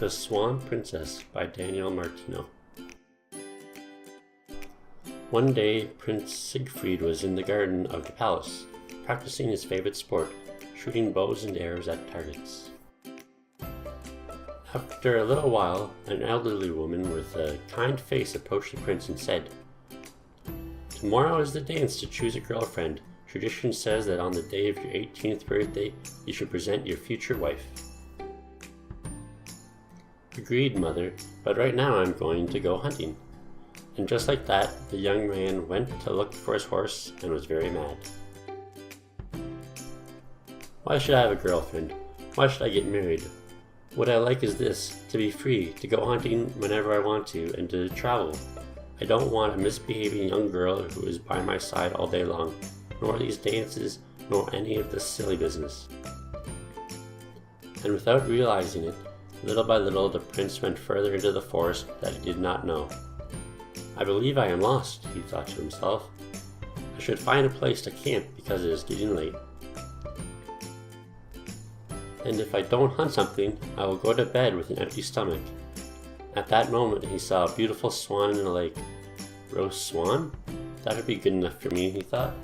The Swan Princess by Daniel Martino. One day, Prince Siegfried was in the garden of the palace, practicing his favorite sport, shooting bows and arrows at targets. After a little while, an elderly woman with a kind face approached the prince and said, "Tomorrow is the dance to choose a girlfriend. Tradition says that on the day of your 18th birthday, you should present your future wife." "Agreed, mother, but right now I'm going to go hunting." And just like that, the young man went to look for his horse and was very mad. "Why should I have a girlfriend? Why should I get married? What I like is this, to be free, to go hunting whenever I want to, and to travel. I don't want a misbehaving young girl who is by my side all day long, nor these dances, nor any of this silly business." And without realizing it, little by little the prince went further into the forest that he did not know. "I believe I am lost," he thought to himself. "I should find a place to camp because it is getting late. And if I don't hunt something, I will go to bed with an empty stomach." At that moment he saw a beautiful swan in the lake. Roast swan? That would be good enough for me, he thought.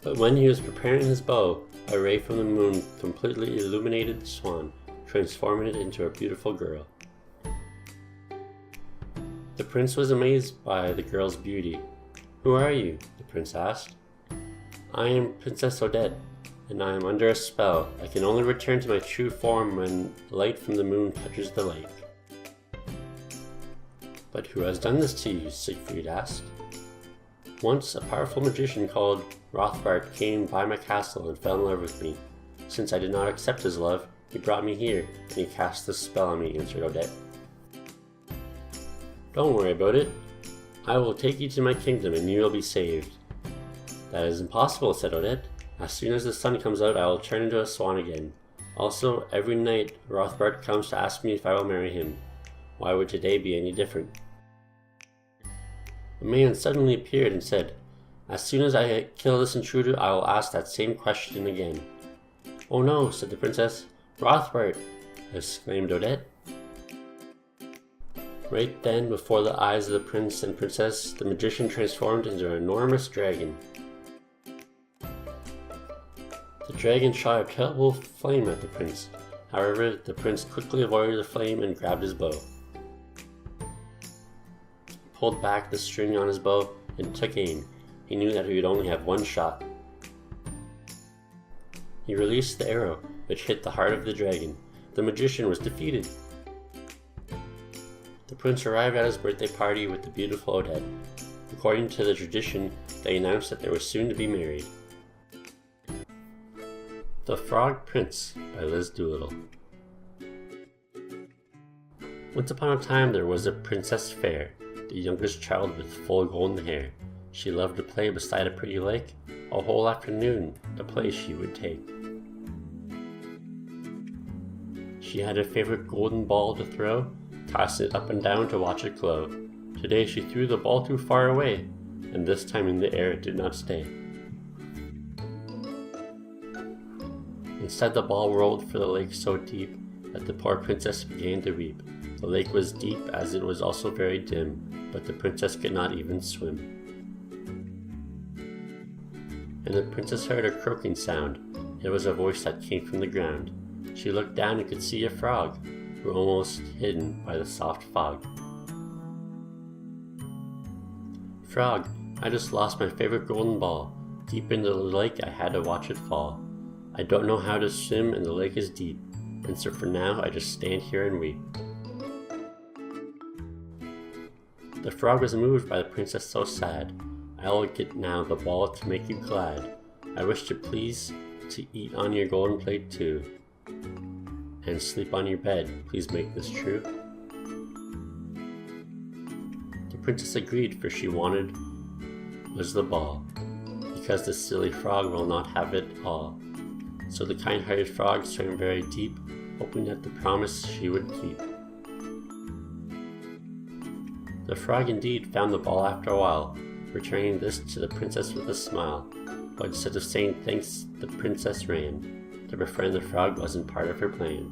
But when he was preparing his bow, a ray from the moon completely illuminated the swan, transforming it into a beautiful girl. The prince was amazed by the girl's beauty. "Who are you?" the prince asked. "I am Princess Odette, and I am under a spell. I can only return to my true form when light from the moon touches the lake." "But who has done this to you?" Siegfried asked. "Once a powerful magician called Rothbart came by my castle and fell in love with me. Since I did not accept his love, he brought me here, and he cast this spell on me," answered Odette. "Don't worry about it. I will take you to my kingdom and you will be saved." "That is impossible," said Odette. "As soon as the sun comes out, I will turn into a swan again. Also, every night Rothbart comes to ask me if I will marry him. Why would today be any different?" A man suddenly appeared and said, "As soon as I kill this intruder, I will ask that same question again." "Oh no," said the princess. "Rothbart!" exclaimed Odette. Right then, before the eyes of the prince and princess, the magician transformed into an enormous dragon. The dragon shot a terrible flame at the prince. However, the prince quickly avoided the flame and grabbed his bow. He pulled back the string on his bow and took aim. He knew that he would only have one shot. He released the arrow, which hit the heart of the dragon. The magician was defeated. The prince arrived at his birthday party with the beautiful Odette. According to the tradition, they announced that they were soon to be married. The Frog Prince by Liz Doolittle. Once upon a time there was a Princess Fair, the youngest child with full golden hair. She loved to play beside a pretty lake. A whole afternoon the play she would take. She had a favorite golden ball to throw, tossed it up and down to watch it glow. Today she threw the ball too far away, and this time in the air it did not stay. Instead, the ball rolled for the lake so deep that the poor princess began to weep. The lake was deep as it was also very dim, but the princess could not even swim. And the princess heard a croaking sound. It was a voice that came from the ground. She looked down and could see a frog, who were almost hidden by the soft fog. "Frog, I just lost my favorite golden ball. Deep into the lake I had to watch it fall. I don't know how to swim and the lake is deep, and so for now I just stand here and weep." The frog was moved by the princess so sad. "I will get now the ball to make you glad. I wish to please to eat on your golden plate too, and sleep on your bed. Please make this true." The princess agreed, for she wanted was the ball, because the silly frog will not have it all. So the kind-hearted frog swam very deep, hoping that the promise she would keep. The frog indeed found the ball after a while, returning this to the princess with a smile. But instead of saying thanks, the princess ran. To befriend the frog wasn't part of her plan.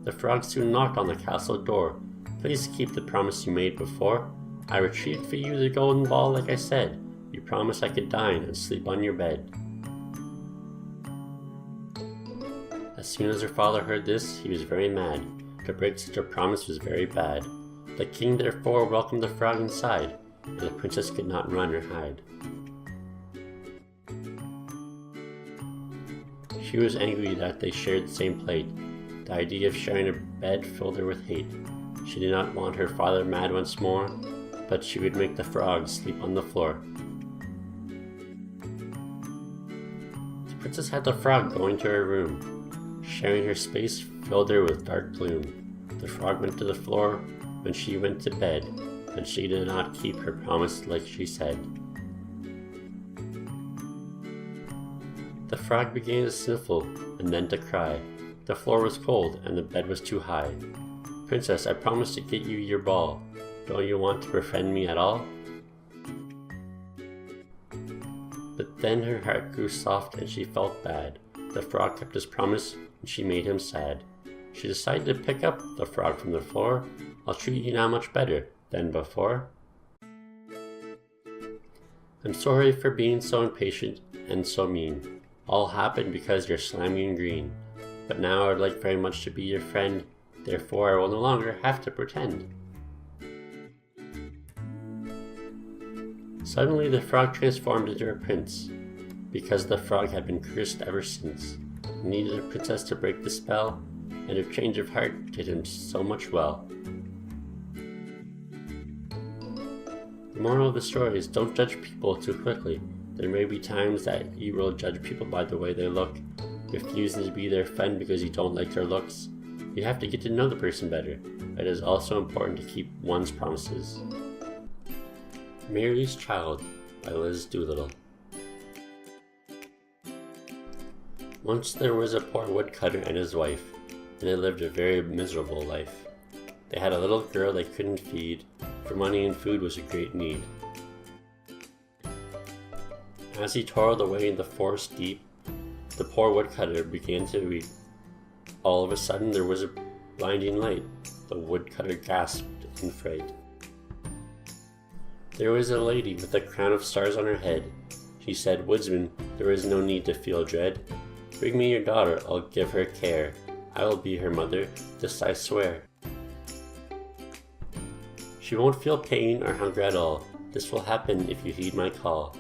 The frog soon knocked on the castle door. "Please keep the promise you made before. I retrieved for you the golden ball like I said. You promised I could dine and sleep on your bed." As soon as her father heard this, he was very mad. To break such a promise was very bad. The king therefore welcomed the frog inside, and the princess could not run or hide. She was angry that they shared the same plate. The idea of sharing a bed filled her with hate. She did not want her father mad once more, but she would make the frog sleep on the floor. The princess had the frog go into her room. Sharing her space filled her with dark gloom. The frog went to the floor when she went to bed, and she did not keep her promise like she said. The frog began to sniffle and then to cry. The floor was cold and the bed was too high. "Princess, I promised to get you your ball. Don't you want to befriend me at all?" But then her heart grew soft and she felt bad. The frog kept his promise and she made him sad. She decided to pick up the frog from the floor. "I'll treat you now much better than before." "I'm sorry for being so impatient and so mean. All happened because you're slimy and green. But now I'd like very much to be your friend. Therefore I will no longer have to pretend." Suddenly the frog transformed into a prince, because the frog had been cursed ever since. He needed a princess to break the spell, and her change of heart did him so much well. The moral of the story is don't judge people too quickly. There may be times that you will judge people by the way they look. Refusing to be their friend because you don't like their looks. You have to get to know the person better. It is also important to keep one's promises. Mary's Child by Liz Doolittle. Once there was a poor woodcutter and his wife, and they lived a very miserable life. They had a little girl they couldn't feed, for money and food was a great need. As he toiled away in the forest deep, the poor woodcutter began to weep. All of a sudden there was a blinding light. The woodcutter gasped in fright. There was a lady with a crown of stars on her head. She said, "Woodsman, there is no need to feel dread. Bring me your daughter, I'll give her care. I will be her mother, this I swear. She won't feel pain or hunger at all. This will happen if you heed my call."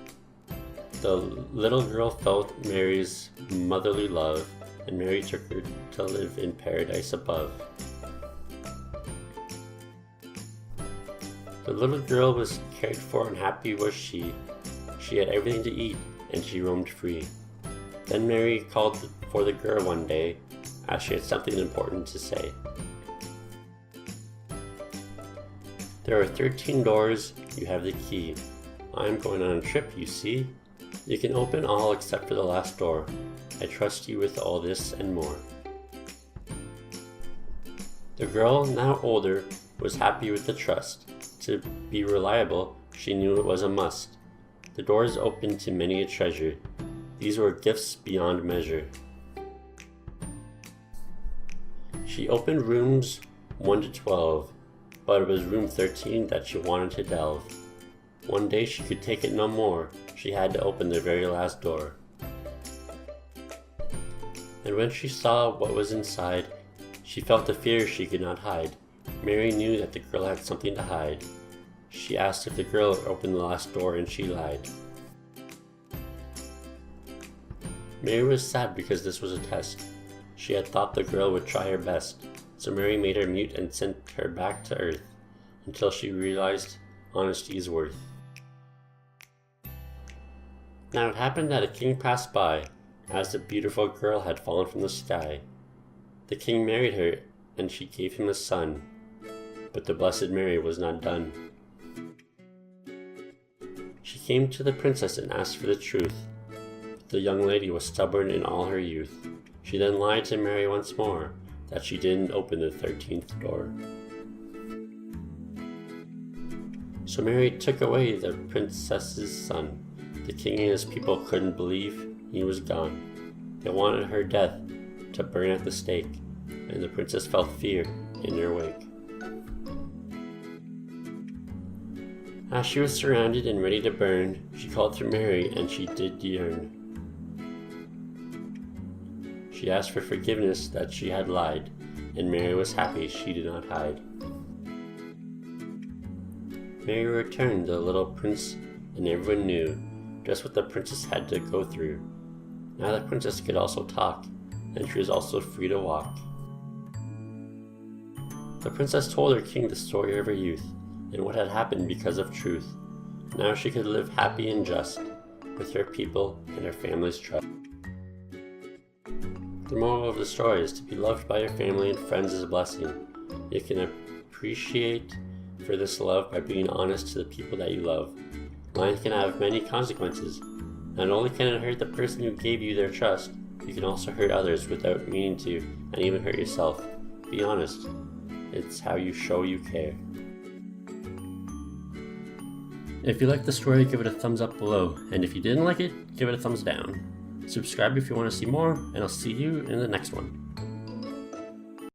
The little girl felt Mary's motherly love, and Mary took her to live in paradise above. The little girl was cared for and happy was she. She had everything to eat, and she roamed free. Then Mary called for the girl one day, as she had something important to say. "There are 13 doors, you have the key. I'm going on a trip, you see. You can open all except for the last door. I trust you with all this and more." The girl, now older, was happy with the trust. To be reliable, she knew it was a must. The doors opened to many a treasure. These were gifts beyond measure. She opened rooms 1 to 12, but it was room 13 that she wanted to delve. One day she could take it no more. She had to open the very last door. And when she saw what was inside, she felt a fear she could not hide. Mary knew that the girl had something to hide. She asked if the girl would open the last door, and she lied. Mary was sad because this was a test. She had thought the girl would try her best, so Mary made her mute and sent her back to earth, until she realized honesty's worth. Now it happened that a king passed by, as the beautiful girl had fallen from the sky. The king married her, and she gave him a son. But the Blessed Mary was not done. She came to the princess and asked for the truth. But the young lady was stubborn in all her youth. She then lied to Mary once more, that she didn't open the 13th door. So Mary took away the princess's son. The king and his people couldn't believe he was gone. They wanted her death, to burn at the stake. and the princess felt fear in her wake. As she was surrounded and ready to burn, she called for Mary, and she did yearn. She asked for forgiveness that she had lied, and Mary was happy she did not hide. Mary returned the little prince, and everyone knew just what the princess had to go through. Now the princess could also talk, and she was also free to walk. The princess told her king the story of her youth, and what had happened because of truth. Now she could live happy and just, with her people and her family's trust. The moral of the story is to be loved by your family and friends is a blessing. You can appreciate for this love by being honest to the people that you love. Lying can have many consequences. Not only can it hurt the person who gave you their trust, you can also hurt others without meaning to, and even hurt yourself. Be honest. It's how you show you care. If you liked the story, give it a thumbs up below, and if you didn't like it, give it a thumbs down. Subscribe if you want to see more, and I'll see you in the next one.